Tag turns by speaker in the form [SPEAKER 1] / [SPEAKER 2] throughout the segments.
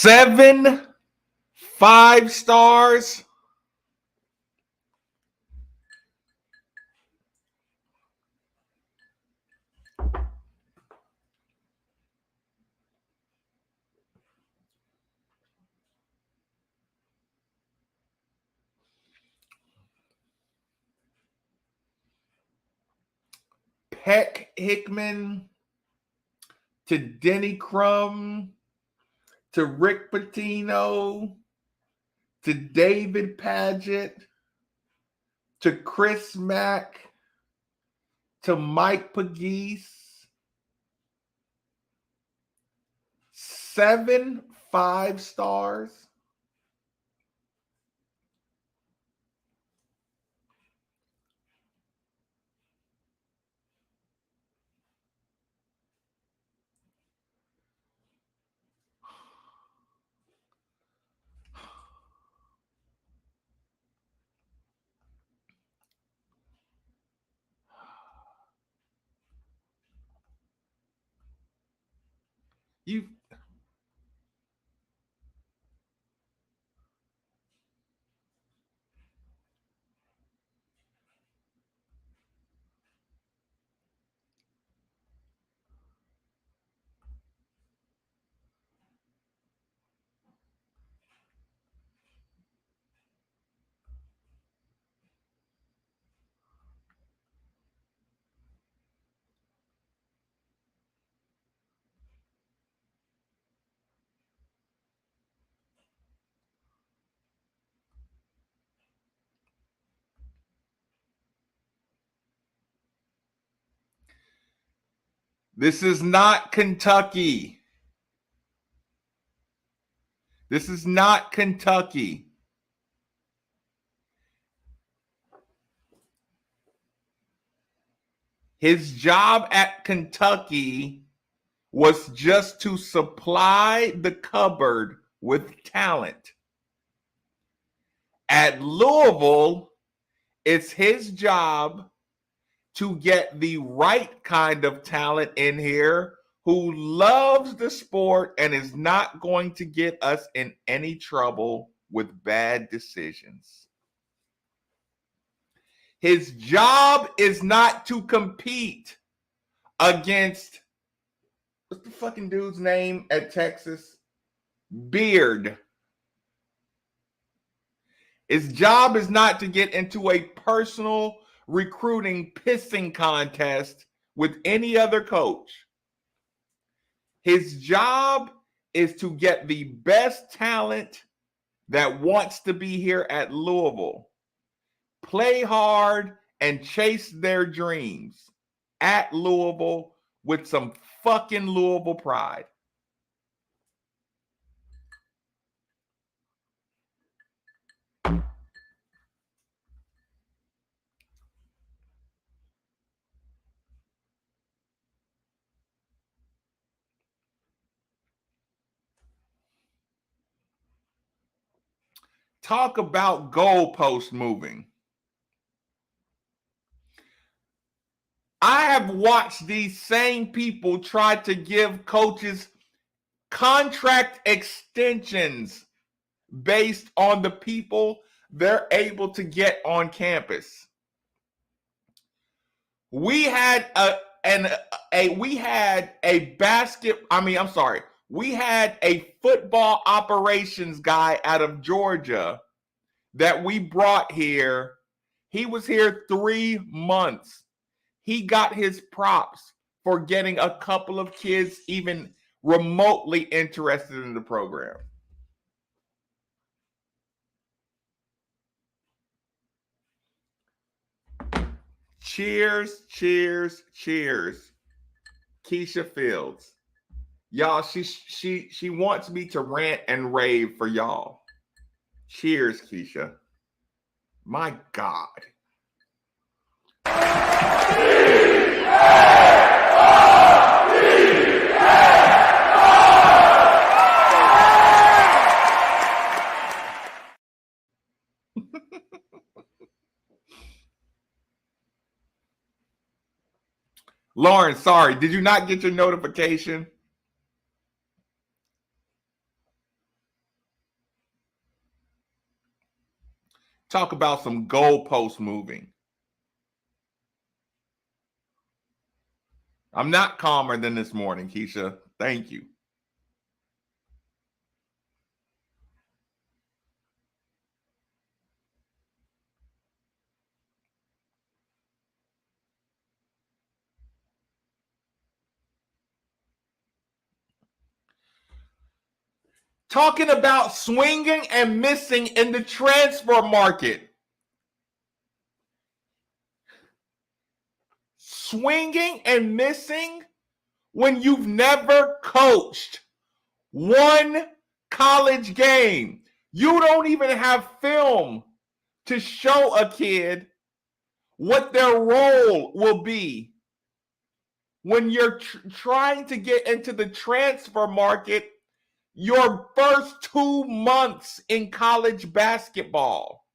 [SPEAKER 1] 7 5-stars. Peck Hickman to Denny Crum to Rick Pitino to David Paget to Chris Mack to Mike Pegues. 7 5-stars. This is not Kentucky. This is not Kentucky. His job at Kentucky was just to supply the cupboard with talent. At Louisville, it's his job to get the right kind of talent in here who loves the sport and is not going to get us in any trouble with bad decisions. His job is not to compete against, what's the fucking dude's name at Texas? Beard. His job is not to get into a personal recruiting pissing contest with any other coach. His job is to get the best talent that wants to be here at Louisville, play hard, and chase their dreams at Louisville with some fucking Louisville pride. Talk about goalpost moving. I have watched these same people try to give coaches contract extensions based on the people they're able to get on campus. We had we had a football operations guy out of Georgia that we brought here. He was here 3 months. He got his props for getting a couple of kids even remotely interested in the program. Cheers, cheers, cheers. Keisha Fields. Y'all, she wants me to rant and rave for y'all. Cheers, Keisha. My God. Lauren, sorry, did you not get your notification? Talk about some goalpost moving. I'm not calmer than this morning, Keisha. Thank you. Talking about swinging and missing in the transfer market. Swinging and missing when you've never coached one college game. You don't even have film to show a kid what their role will be when you're trying to get into the transfer market your first 2 months in college basketball.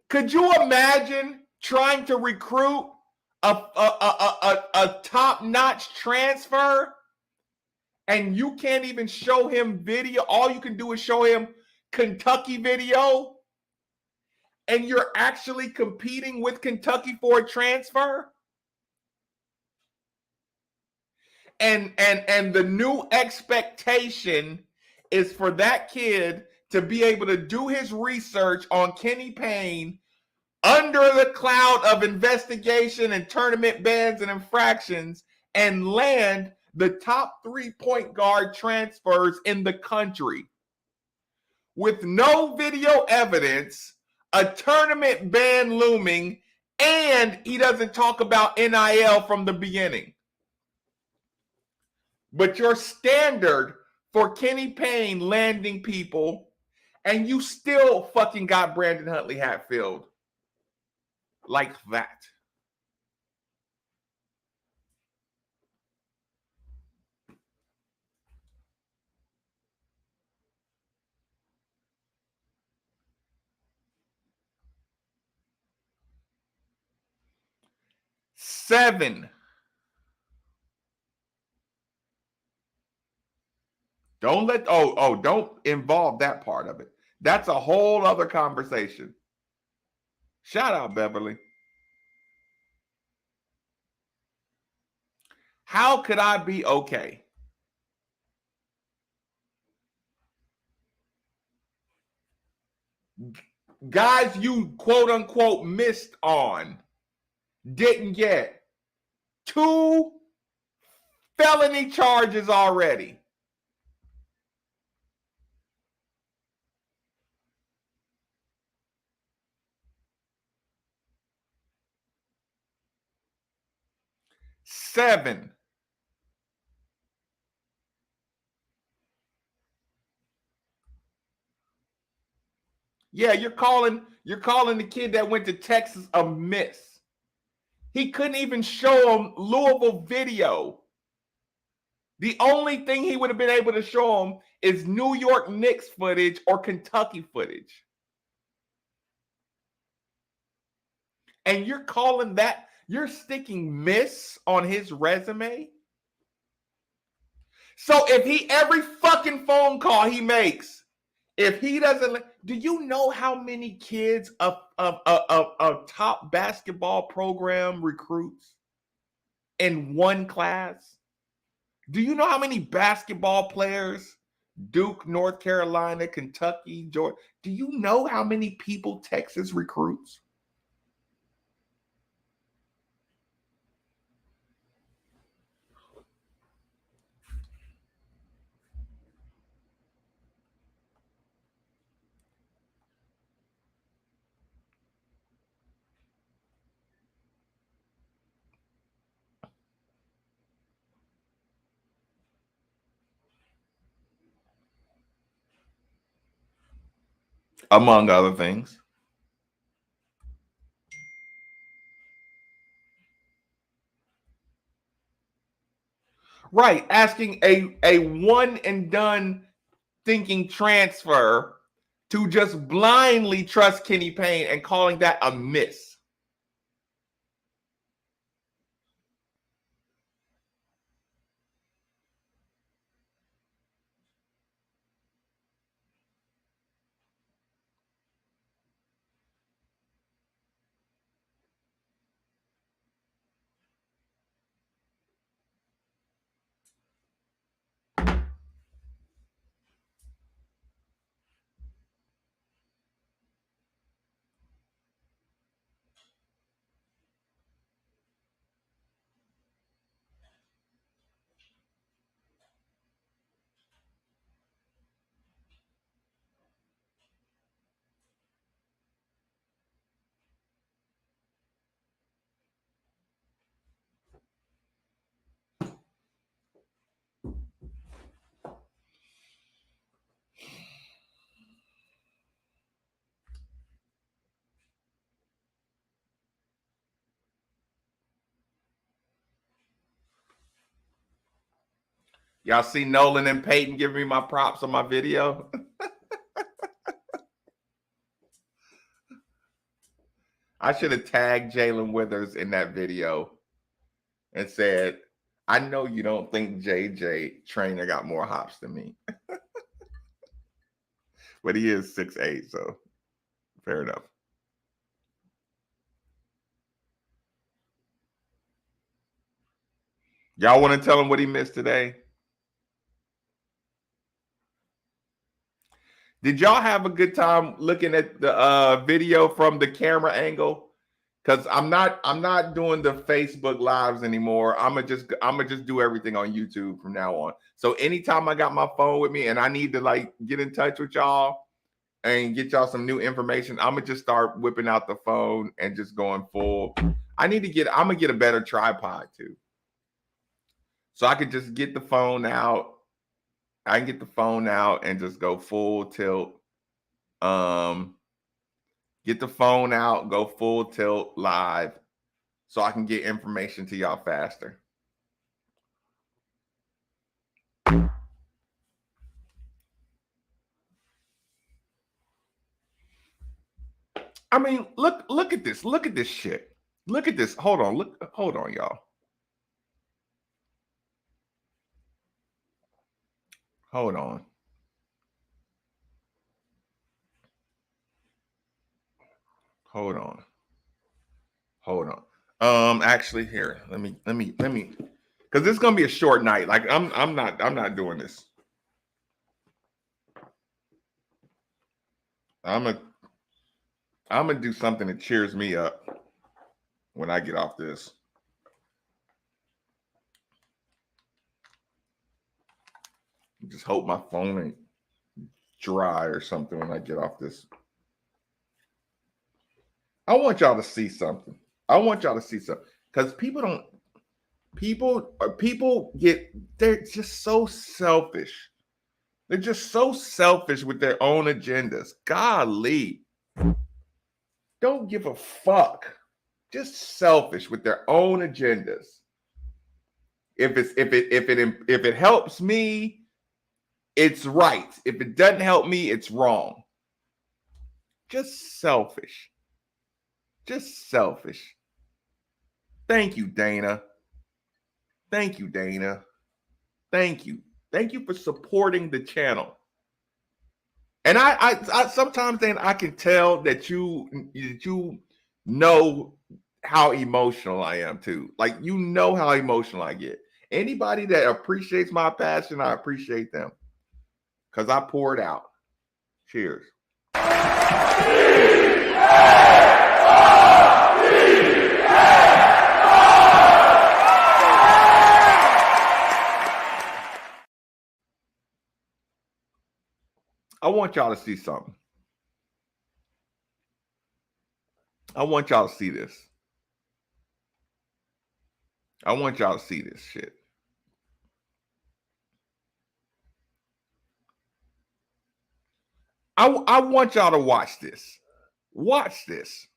[SPEAKER 1] Could you imagine trying to recruit a top-notch transfer and you can't even show him video? All you can do is show him Kentucky video, and you're actually competing with Kentucky for a transfer? And the new expectation is for that kid to be able to do his research on Kenny Payne under the cloud of investigation and tournament bans and infractions and land the top 3 point guard transfers in the country with no video evidence, a tournament ban looming, and he doesn't talk about NIL from the beginning. But your standard for Kenny Payne landing people, and you still fucking got Brandon Huntley Hatfield like that. Seven. Don't involve that part of it. That's a whole other conversation. Shout out, Beverly. How could I be okay? Guys you quote unquote missed on, didn't get 2 felony charges already. Seven. Yeah, you're calling the kid that went to Texas a miss. He couldn't even show him Louisville video. The only thing he would have been able to show him is New York Knicks footage or Kentucky footage. And you're calling that, you're sticking miss on his resume? So if he, every fucking phone call he makes, if he doesn't, do you know how many kids a top basketball program recruits in one class? Do you know how many basketball players Duke, North Carolina, Kentucky, Georgia? Do you know how many people Texas recruits? Among other things. Right, asking a one and done thinking transfer to just blindly trust Kenny Payne and calling that a miss. Y'all see Nolan and Peyton giving me my props on my video? I should have tagged Jalen Withers in that video and said, I know you don't think JJ Trainer got more hops than me. But he is 6'8", so fair enough. Y'all want to tell him what he missed today? Did y'all have a good time looking at the video from the camera angle? Because I'm not doing the Facebook lives anymore. I'm gonna just do everything on YouTube from now on. So anytime I got my phone with me and I need to like get in touch with y'all and get y'all some new information, I'm gonna just start whipping out the phone and just going full. I'm gonna get a better tripod too. So I could just get the phone out. I can get the phone out and just go full tilt. Get the phone out, go full tilt live so I can get information to y'all faster. I mean, look at this. Look at this shit. Look at this. Hold on, y'all. Hold on. Actually, here, let me, because this is gonna be a short night. Like I'm not doing this. I'm gonna do something that cheers me up when I get off this. Just hope my phone ain't dry or something when I get off this. I want y'all to see something. Because they're just so selfish. They're just so selfish with their own agendas. Golly. Don't give a fuck. Just selfish with their own agendas. If it helps me, it's right. If it doesn't help me, it's wrong. Just selfish. Just selfish. Thank you, Dana. Thank you, Dana. Thank you. Thank you for supporting the channel. And I sometimes, Dana, I can tell that you know how emotional I am too. Like, you know how emotional I get. Anybody that appreciates my passion, I appreciate them. Because I poured out. Cheers. I want y'all to see something. I want y'all to see this. I want y'all to see this shit. I want y'all to watch this. Watch this.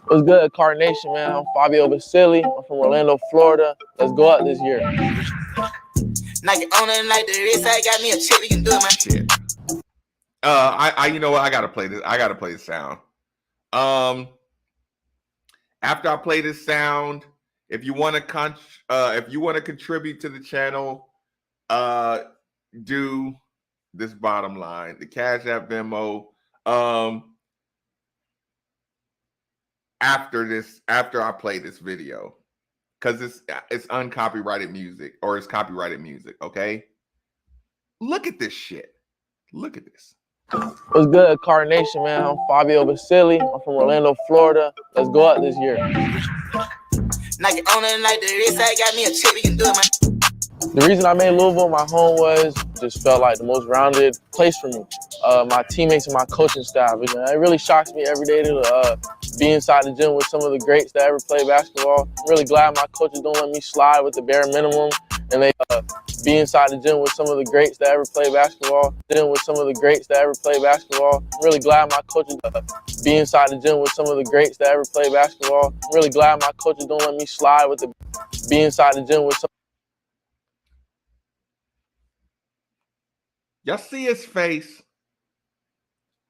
[SPEAKER 2] What's good, Carnation, man? I'm Fabio Basili. I'm from Orlando, Florida. Let's go out this year.
[SPEAKER 3] Nike on it like the wrist. I got me a chip. We can do it, man.
[SPEAKER 1] Shit. You know what? I gotta play this. I gotta play the sound. After I play this sound, if you want to contribute to the channel, do this bottom line, the Cash App Venmo. After I play this video, because it's uncopyrighted music, or it's copyrighted music. Okay, look at this shit. Look at this.
[SPEAKER 2] What's good, Carnation, man? I'm Fabio Basili. I'm from Orlando, Florida. Let's go out this year.
[SPEAKER 3] Nike on it like the wrist. I got me a chip. We can do it, man.
[SPEAKER 2] The reason I made Louisville my home was just felt like the most rounded place for me. My teammates and my coaching staff. It really shocks me every day to be inside the gym with some of the greats that ever played basketball. I'm really glad my coaches don't let me slide with the bare minimum, and they be inside the gym with some of the greats that ever played basketball. I'm really glad my coaches be inside the gym with some of the greats that ever played basketball. I'm really glad my coaches don't let me slide with the be inside the gym with some.
[SPEAKER 1] Y'all see his face?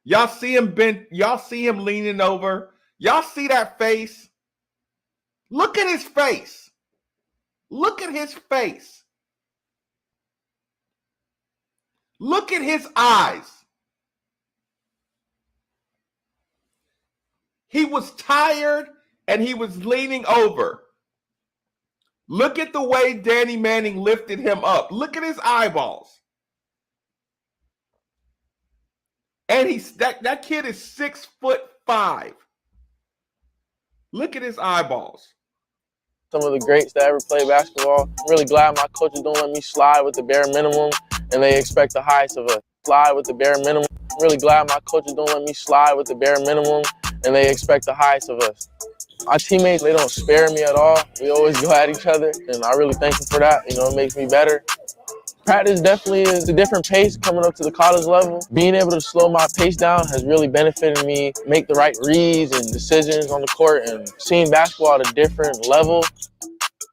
[SPEAKER 1] Y'all see him bent? Y'all see him leaning over? Y'all see that face? Look at his face. Look at his face. Look at his eyes. He was tired and he was leaning over. Look at the way Danny Manning lifted him up. Look at his eyeballs. And that kid is 6'5". Look at his eyeballs.
[SPEAKER 2] Some of the greats that ever played basketball. I'm really glad my coaches don't let me slide with the bare minimum, and they expect the highest of us. Slide with the bare minimum. I'm really glad my coaches don't let me slide with the bare minimum, and they expect the highest of us. My teammates, they don't spare me at all. We always go at each other, and I really thank them for that. You know, it makes me better. Practice definitely is a different pace coming up to the college level. Being able to slow my pace down has really benefited me, make the right reads and decisions on the court, and seeing basketball at a different level.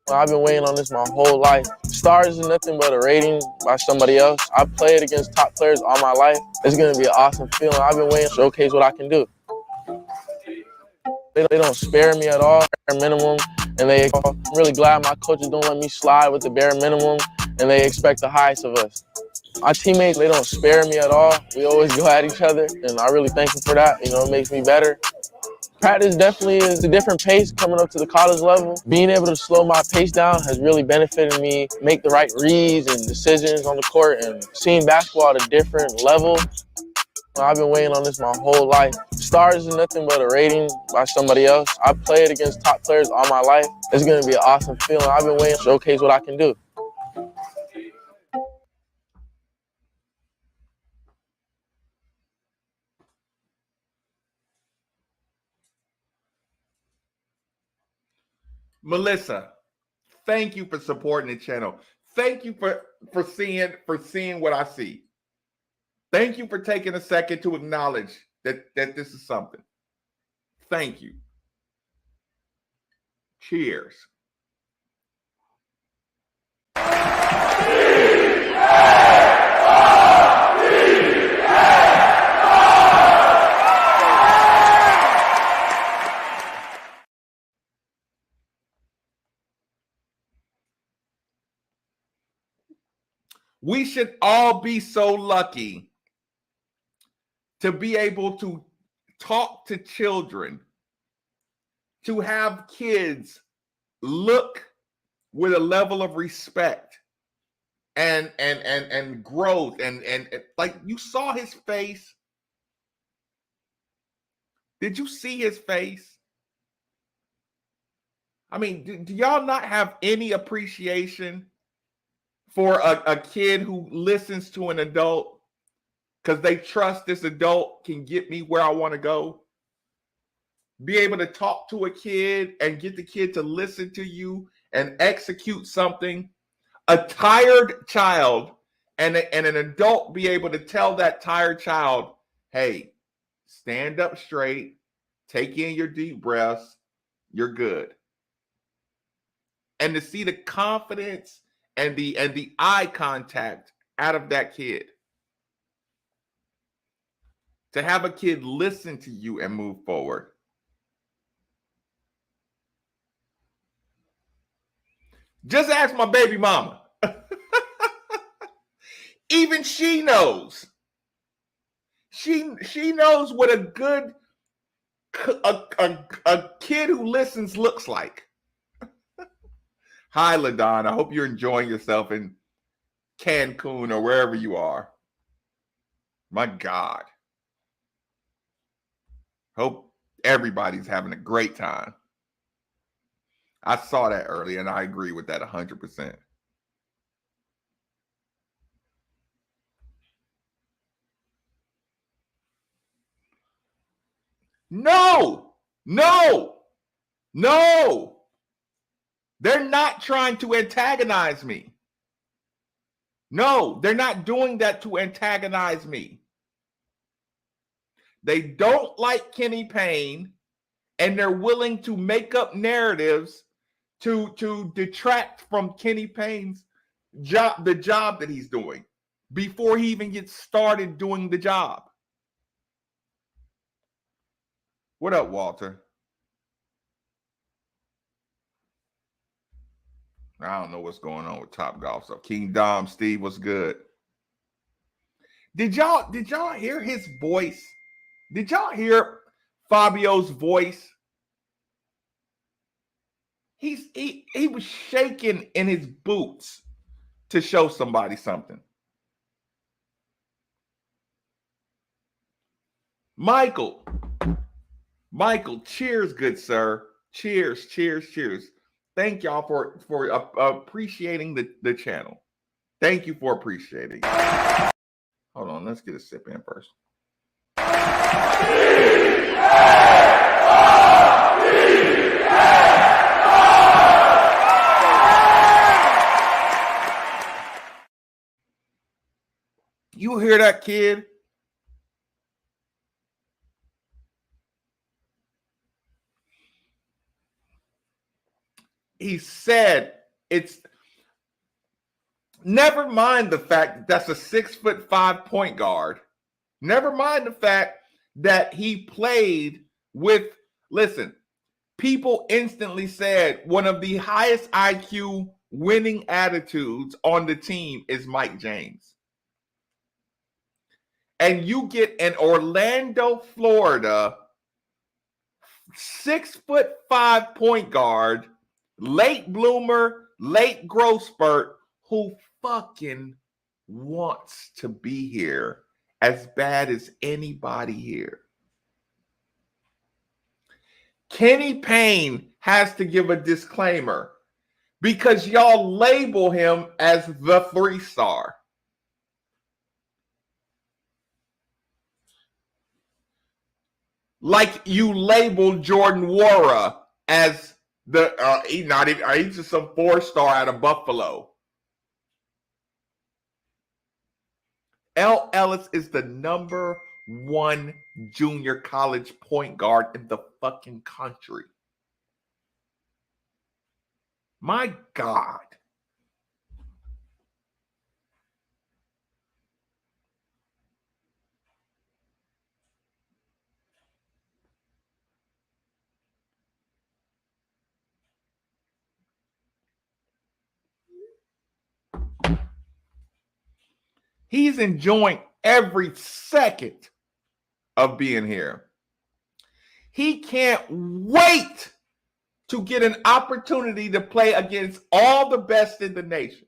[SPEAKER 2] I've been waiting on this my whole life. Stars is nothing but a rating by somebody else. I've played against top players all my life. It's going to be an awesome feeling. I've been waiting to showcase what I can do. They don't spare me at all, bare minimum, and I'm really glad my coaches don't let me slide with the bare minimum, and they expect the highest of us. My teammates, they don't spare me at all. We always go at each other, and I really thank them for that. You know, it makes me better. Practice definitely is a different pace coming up to the college level. Being able to slow my pace down has really benefited me, make the right reads and decisions on the court, and seeing basketball at a different level. I've been waiting on this my whole life. Stars is nothing but a rating by somebody else. I've played against top players all my life. It's going to be an awesome feeling. I've been waiting to showcase what I can do.
[SPEAKER 1] Melissa, thank you for supporting the channel. Thank you for seeing what I see. Thank you for taking a second to acknowledge that this is something. Thank you. Cheers. We should all be so lucky to be able to talk to children, to have kids look with a level of respect and growth and like you saw his face. Did you see his face? I mean, do y'all not have any appreciation for a kid who listens to an adult because they trust this adult can get me where I want to go? Be able to talk to a kid and get the kid to listen to you and execute something. A tired child and an adult be able to tell that tired child, hey, stand up straight, take in your deep breaths, you're good. And to see the confidence and the eye contact out of that kid. To have a kid listen to you and move forward. Just ask my baby mama. Even she knows. She knows what a good a kid who listens looks like. Hi, LaDon. I hope you're enjoying yourself in Cancun or wherever you are. My God. Hope everybody's having a great time. I saw that earlier, and I agree with that 100%. No. They're not trying to antagonize me. No, they're not doing that to antagonize me. They don't like Kenny Payne, and they're willing to make up narratives to detract from Kenny Payne's job, the job that he's doing. before he even gets started doing the job. What up, Walter? I don't know what's going on with Top Golf. So King Dom, Steve, what's good? Did y'all hear his voice? Did y'all hear Fabio's voice? He was shaking in his boots to show somebody something. Michael, cheers, good sir. Cheers. Thank y'all for appreciating the channel. Thank you for appreciating. Hold on, let's get a sip in first. You hear that, kid? He said it's never mind the fact that that's a 6'5" point guard. Never mind the fact that he played with, listen, people instantly said one of the highest IQ winning attitudes on the team is Mike James. And you get an Orlando, Florida 6'5" point guard, late bloomer, late growth spurt, who fucking wants to be here as bad as anybody here. Kenny Payne has to give a disclaimer because y'all label him as the 3-star. Like you labeled Jordan Nwora as the he's just some 4-star out of Buffalo. L. Ellis is the number 1 junior college point guard in the fucking country. My God. He's enjoying every second of being here. He can't wait to get an opportunity to play against all the best in the nation.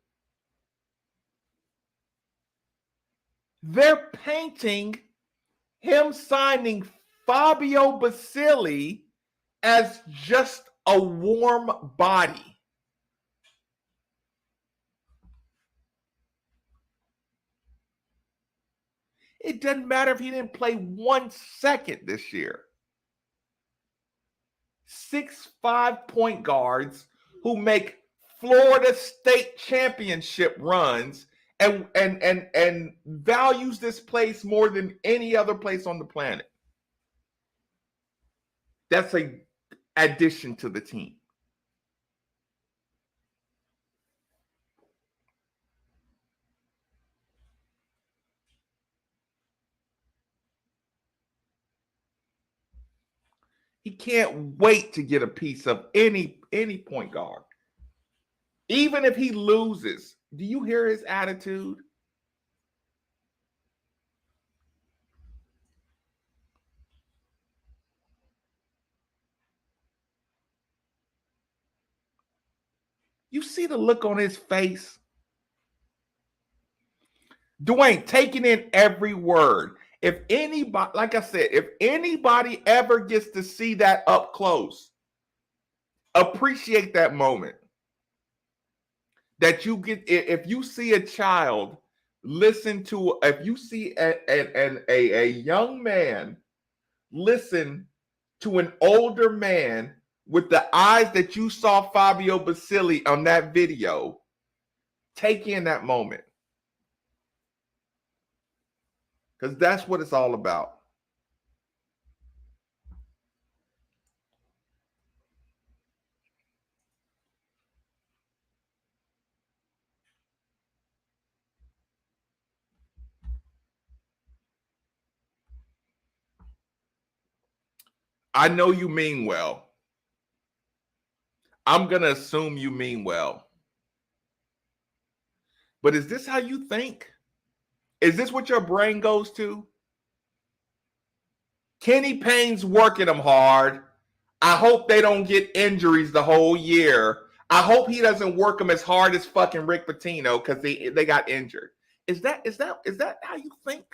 [SPEAKER 1] They're painting him signing Fabio Basili as just a warm body. It doesn't matter if he didn't play 1 second this year. 6'5" point guards who make Florida State championship runs and values this place more than any other place on the planet. That's an addition to the team. He can't wait to get a piece of any point guard. Even if he loses, do you hear his attitude? You see the look on his face? Dwayne taking in every word. If anybody, like I said, if anybody ever gets to see that up close, appreciate that moment. That you get, if you see a child listen to, if you see a young man listen to an older man with the eyes that you saw Fabio Basili on that video, take in that moment. Because that's what it's all about. I know you mean well. I'm going to assume you mean well. But is this how you think? Is this what your brain goes to? Kenny Payne's working them hard. I hope they don't get injuries the whole year. I hope he doesn't work them as hard as fucking Rick Pitino because they got injured. Is that how you think?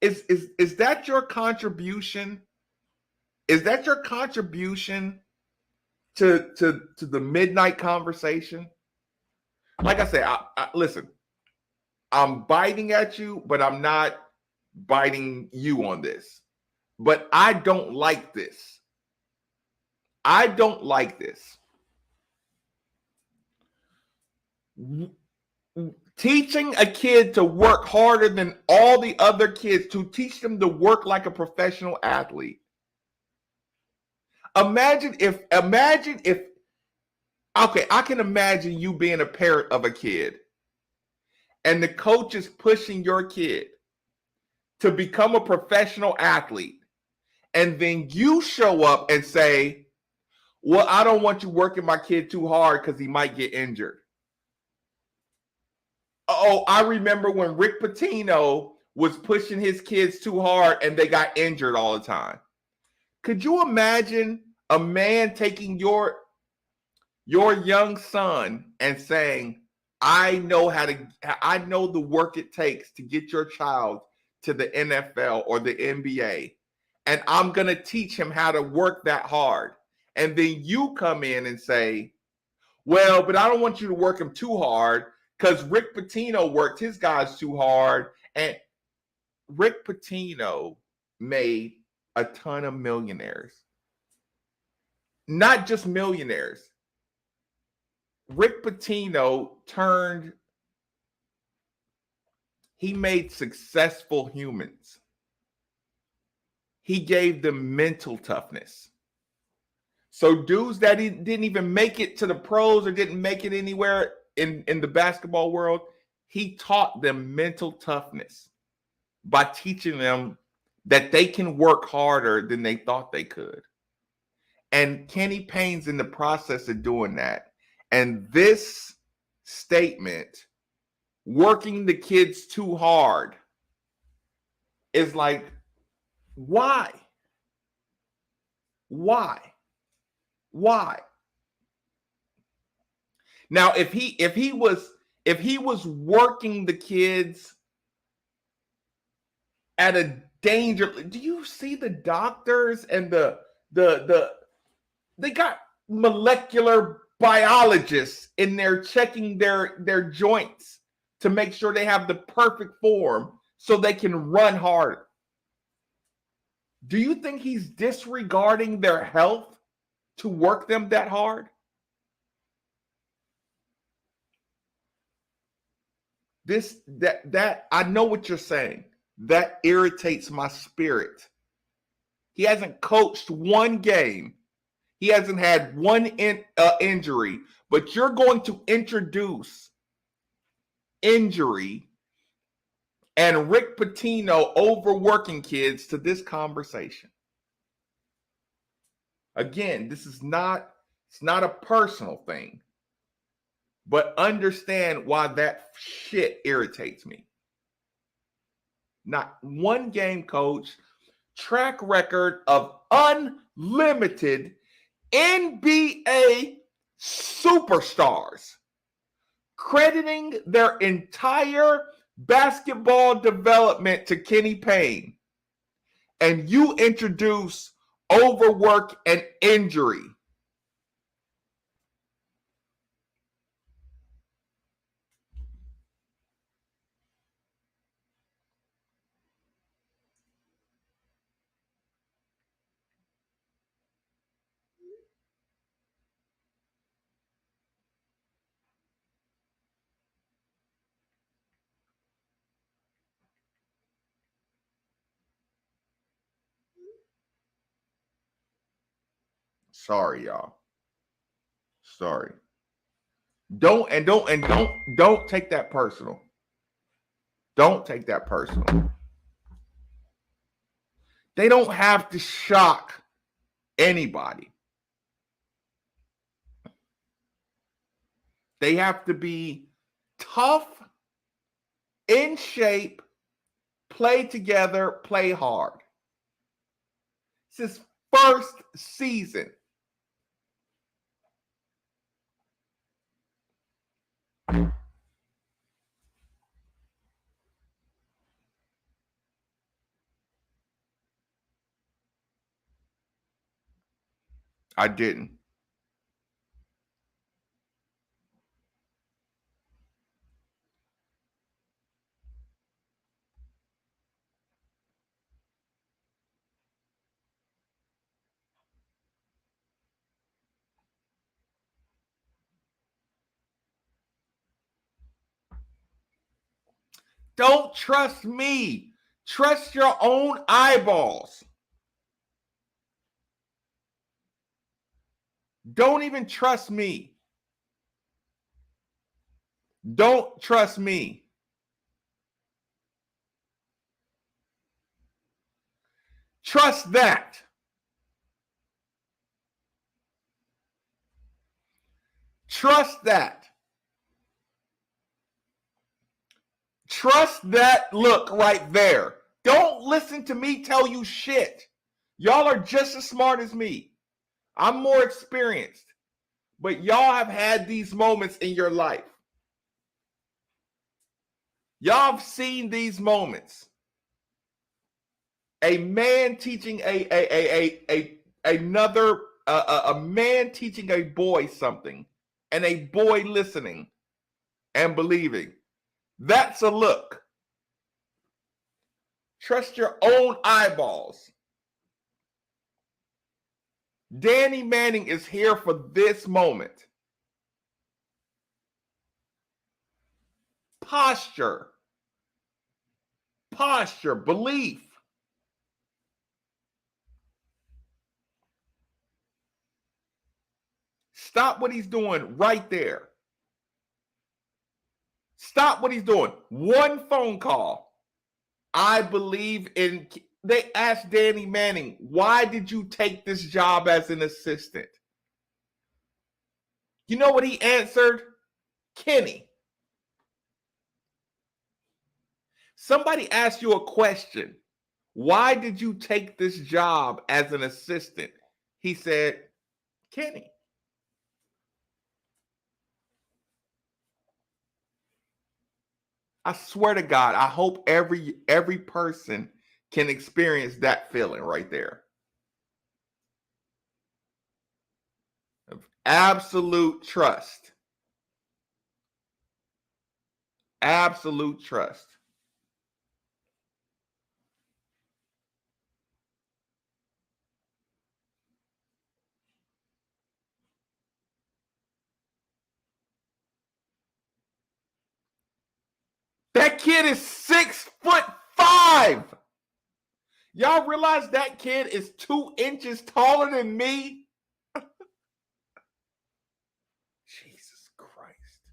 [SPEAKER 1] Is that your contribution? Is that your contribution to the midnight conversation? Like I said, listen, I'm biting at you, but I'm not biting you on this. But I don't like this. I don't like this. Teaching a kid to work harder than all the other kids, to teach them to work like a professional athlete. Imagine if, okay, I can imagine you being a parent of a kid and the coach is pushing your kid to become a professional athlete. And then you show up and say, well, I don't want you working my kid too hard because he might get injured. Oh, I remember when Rick Pitino was pushing his kids too hard and they got injured all the time. Could you imagine a man taking your young son and saying, I know the work it takes to get your child to the NFL or the NBA, and I'm going to teach him how to work that hard. And then you come in and say, well, but I don't want you to work him too hard because Rick Pitino worked his guys too hard. And Rick Pitino made a ton of millionaires. Not just millionaires. Rick Pitino he made successful humans. He gave them mental toughness. So dudes that didn't even make it to the pros or didn't make it anywhere in the basketball world, he taught them mental toughness by teaching them that they can work harder than they thought they could. And Kenny Payne's in the process of doing that. And this statement, working the kids too hard, is like, why? Why? Why? Now, if he was working the kids at a danger, do you see the doctors and they got molecular biologists in there checking their joints to make sure they have the perfect form so they can run harder. Do you think he's disregarding their health to work them that hard? That I know what you're saying. That irritates my spirit. He hasn't coached one game. He hasn't had one injury, but you're going to introduce injury and Rick Pitino overworking kids to this conversation. Again, it's not a personal thing, but understand why that shit irritates me. Not one game coach, track record of unlimited NBA superstars, crediting their entire basketball development to Kenny Payne, and you introduce overwork and injury. Sorry, y'all. Sorry. Don't take that personal. Don't take that personal. They don't have to shock anybody. They have to be tough, in shape, play together, play hard. It's his first season. I didn't. Don't trust me. Trust your own eyeballs. Don't even trust me. Don't trust me. Trust that. Trust that. Trust that look right there. Don't listen to me tell you shit. Y'all are just as smart as me. I'm more experienced. But y'all have had these moments in your life. Y'all have seen these moments. A man teaching a man teaching a boy something, and a boy listening and believing. That's a look. Trust your own eyeballs. Danny Manning is here for this moment. Posture, belief. Stop what he's doing right there. Stop what he's doing. One phone call. I believe in. They asked Danny Manning, why did you take this job as an assistant? You know what he answered? Kenny. Somebody asked you a question. Why did you take this job as an assistant? He said, Kenny. I swear to God, I hope every person can experience that feeling right there. Of absolute trust. Absolute trust. That kid is 6'5". Y'all realize that kid is 2 inches taller than me? Jesus Christ.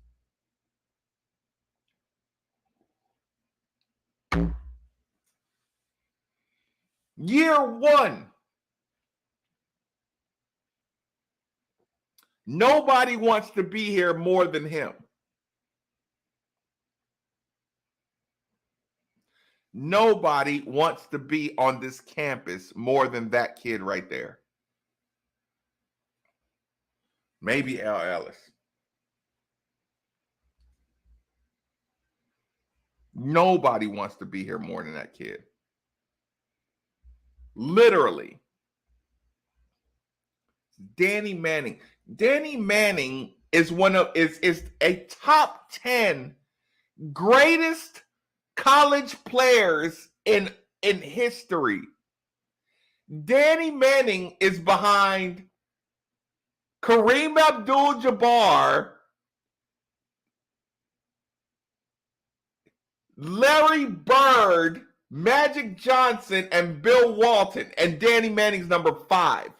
[SPEAKER 1] Year one. Nobody wants to be here more than him. Nobody wants to be on this campus more than that kid right there. Maybe Al Ellis. Nobody wants to be here more than that kid. Literally. Danny Manning. Danny Manning is is a top 10 greatest college players in history. Danny Manning is behind Kareem Abdul-Jabbar, Larry Bird, Magic Johnson, and Bill Walton, and Danny Manning's number 5.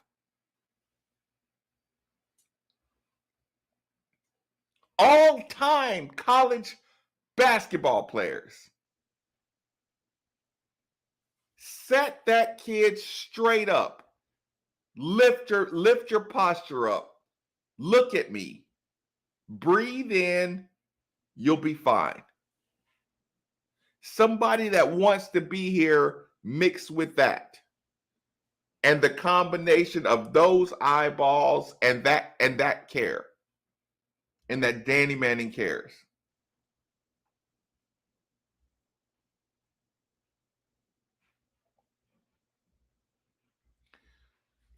[SPEAKER 1] All-time college basketball players. Set that kid straight up. Lift your posture up. Look at me. Breathe in. You'll be fine. Somebody that wants to be here mixed with that. And the combination of those eyeballs and that care. And that Danny Manning cares.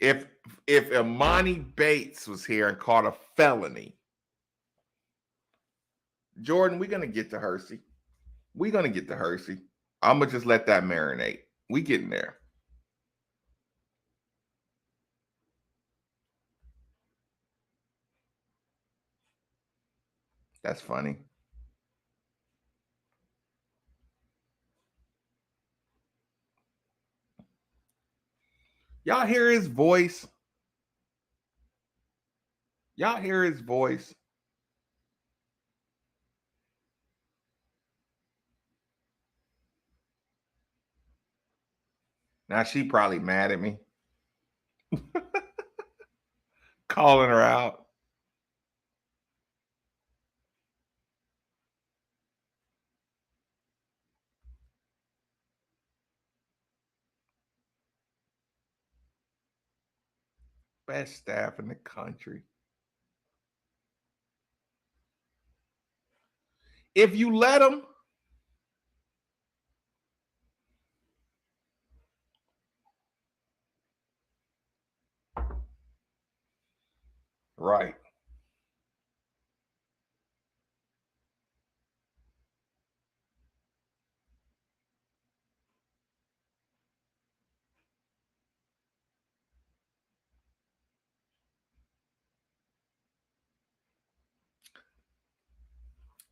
[SPEAKER 1] If Imani Bates was here and caught a felony, Jordan, we're gonna get to Hersey. We're gonna get to Hersey. I'm gonna just let that marinate. We getting there. That's funny. Y'all hear his voice? Y'all hear his voice? Now she probably mad at me. Calling her out. Best staff in the country. If you let them, right.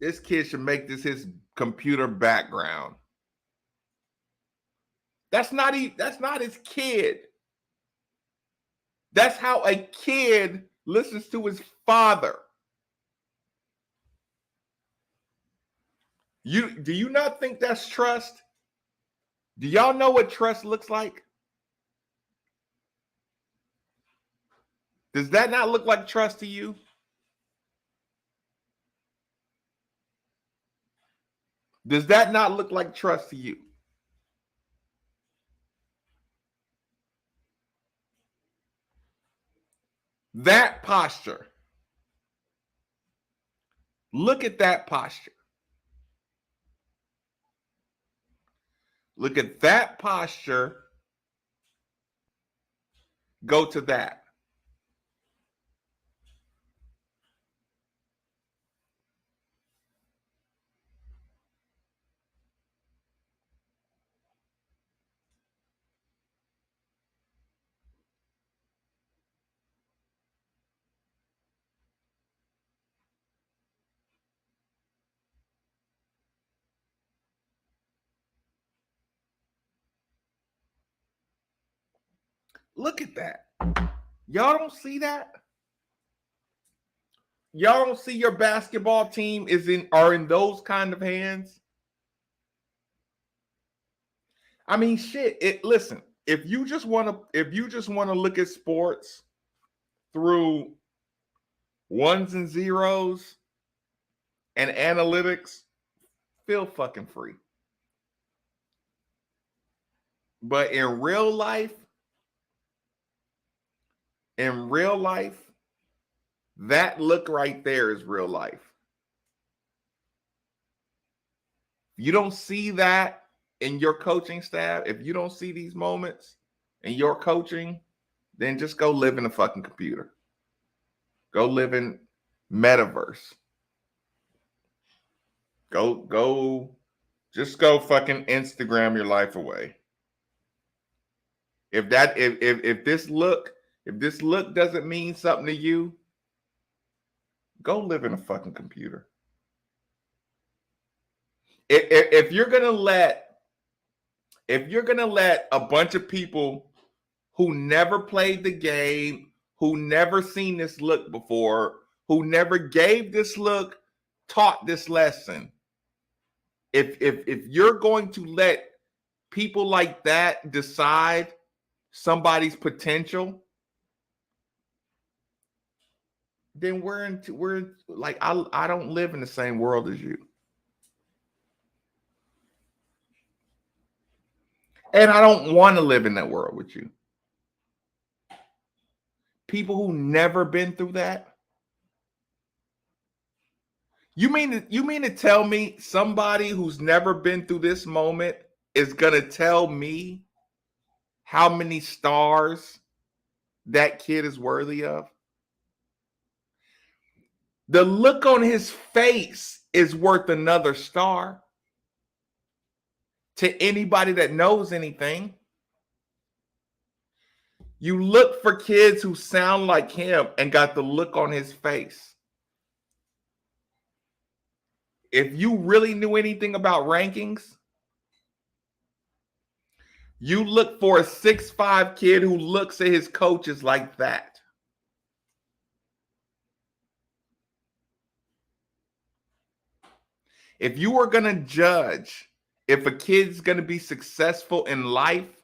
[SPEAKER 1] This kid should make this his computer background. That's not his kid. That's how a kid listens to his father. Do you not think that's trust? Do y'all know what trust looks like? Does that not look like trust to you? Does that not look like trust to you? That posture. Look at that posture. Look at that posture. Go to that. Look at that. Y'all don't see that? Y'all don't see your basketball team are in those kind of hands? I mean, shit. Listen, if you just want to look at sports through ones and zeros and analytics, feel fucking free. But in real life, that look right there is real life. You don't see that in your coaching staff. If you don't see these moments in your coaching, then just go live in a fucking computer. Go live in metaverse. Just go fucking Instagram your life away. If this look doesn't mean something to you, go live in a fucking computer. If you're gonna let a bunch of people who never played the game, who never seen this look before, who never gave this look, taught this lesson, if you're going to let people like that decide somebody's potential, then we're like, I don't live in the same world as you. And I don't want to live in that world with you. People who never been through that. You mean to tell me somebody who's never been through this moment is gonna tell me how many stars that kid is worthy of? The look on his face is worth another star to anybody that knows anything. You look for kids who sound like him and got the look on his face. If you really knew anything about rankings, you look for a 6'5" kid who looks at his coaches like that. If you were going to judge if a kid's going to be successful in life,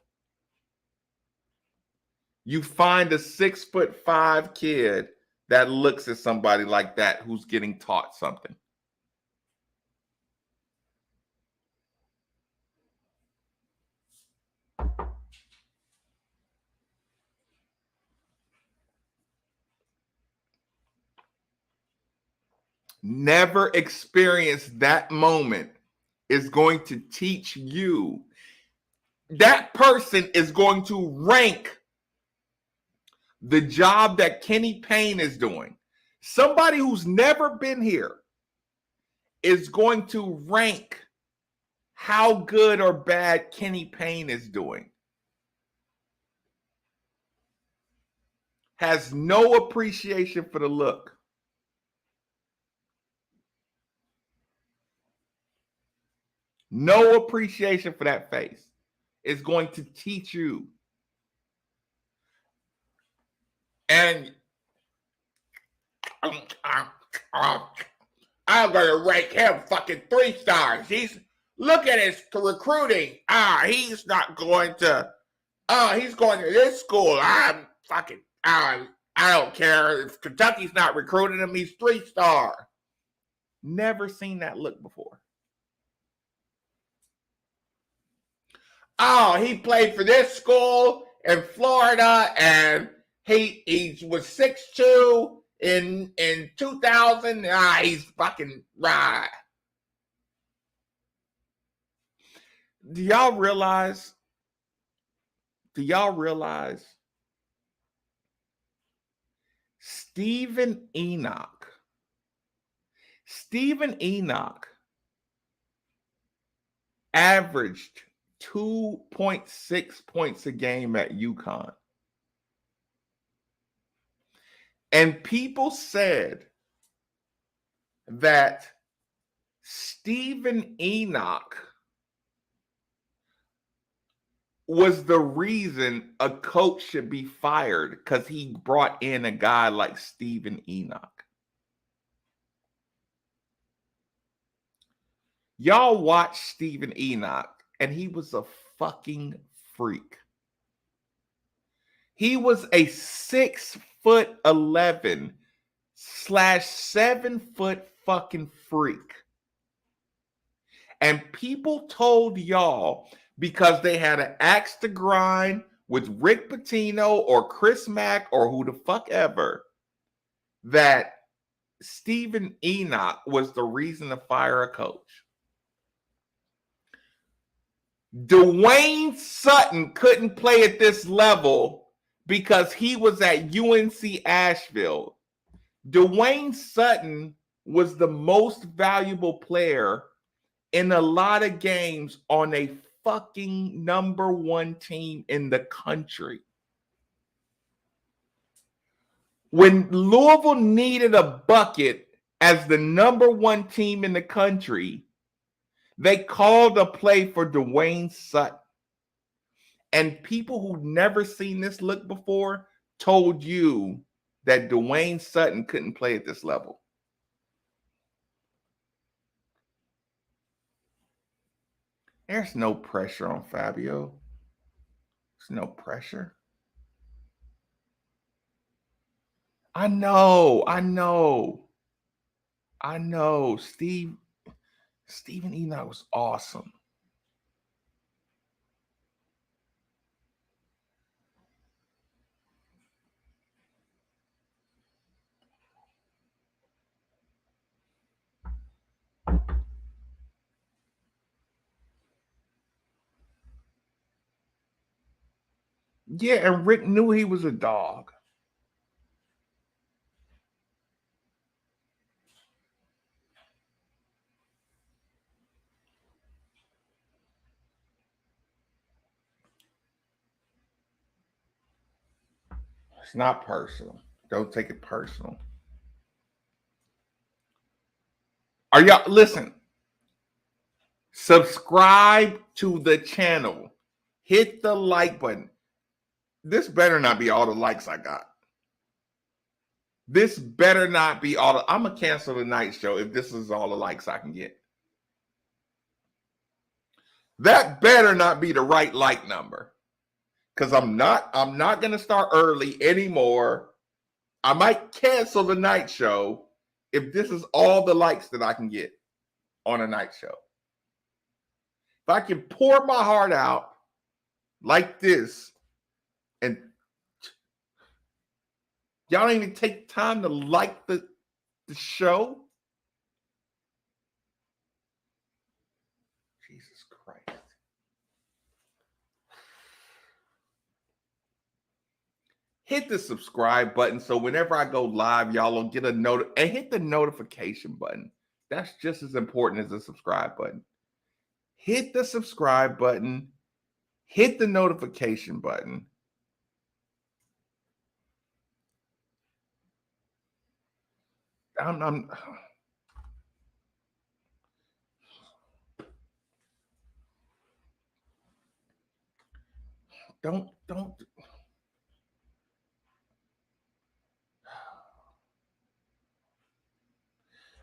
[SPEAKER 1] you find a 6'5" kid that looks at somebody like that who's getting taught something. Never experience that moment is going to teach you. That person is going to rank the job that Kenny Payne is doing. Somebody who's never been here is going to rank how good or bad Kenny Payne is doing. Has no appreciation for the look. No appreciation for that face. Is going to teach you. And I'm going to rank him fucking 3 stars. Look at his recruiting. He's not going to, he's going to this school. I'm fucking, I don't care. If Kentucky's not recruiting him, he's 3-star. Never seen that look before. He played for this school in Florida, and he was 6'2" in 2000. He's fucking right. Do y'all realize Stephen Enoch averaged 2.6 points a game at UConn. And people said that Stephen Enoch was the reason a coach should be fired because he brought in a guy like Stephen Enoch. Y'all watch Stephen Enoch, and he was a fucking freak. He was a 6'11/7" fucking freak. And people told y'all, because they had an axe to grind with Rick Pitino or Chris Mack or who the fuck ever, that Stephen Enoch was the reason to fire a coach. Dwayne Sutton couldn't play at this level because he was at UNC Asheville. Dwayne Sutton was the most valuable player in a lot of games on a fucking number 1 team in the country. When Louisville needed a bucket as the number 1 team in the country, they called a play for Dwayne Sutton. And people who'd never seen this look before told you that Dwayne Sutton couldn't play at this level. There's no pressure on Fabio. There's no pressure. I know. Steven Enoch was awesome. Yeah, and Rick knew he was a dog. It's not personal. Don't take it personal. Are y'all listen? Subscribe to the channel. Hit the like button. This better not be all the likes I got. This better not be all the. I'm gonna cancel the night show if this is all the likes I can get. That better not be the right like number. Because I'm not gonna start early anymore. I might cancel the night show if this is all the likes that I can get on a night show. If I can pour my heart out like this and y'all don't even take time to like the show. Jesus Christ. Hit the subscribe button so whenever I go live, y'all will get a note and hit the notification button. That's just as important as the subscribe button. Hit the subscribe button. Hit the notification button. Don't.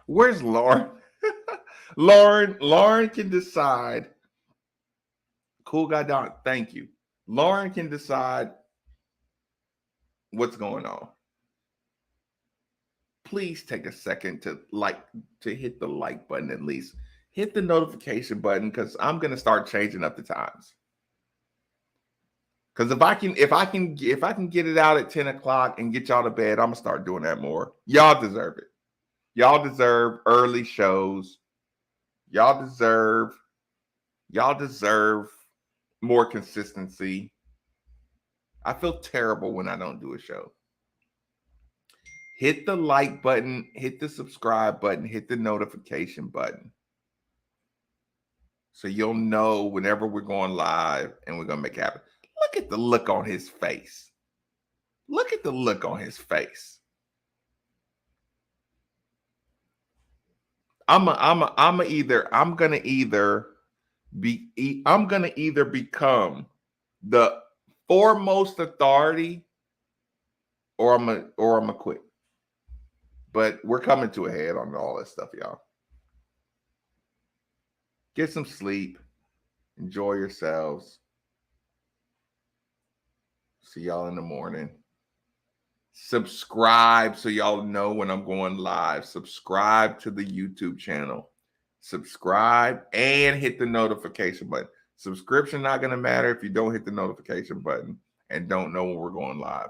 [SPEAKER 1] Where's Lauren? Lauren can decide. Cool guy Doc, thank you. Lauren can decide what's going on. Please take a second to hit the like button at least. Hit the notification button because I'm gonna start changing up the times. Because if I can get it out at 10 o'clock and get y'all to bed, I'm gonna start doing that more. Y'all deserve it. Y'all deserve early shows. Y'all deserve more consistency. I feel terrible when I don't do a show. Hit the like button, hit the subscribe button, hit the notification button. So you'll know whenever we're going live and we're going to make it happen. Look at the look on his face. Look at the look on his face. I'm gonna either become the foremost authority or I'm gonna quit. But we're coming to a head on all this stuff, y'all. Get some sleep. Enjoy yourselves. See y'all in the morning. Subscribe so y'all know when I'm going live. Subscribe to the YouTube channel. Subscribe and hit the notification button. Subscription not going to matter if you don't hit the notification button and don't know when we're going live.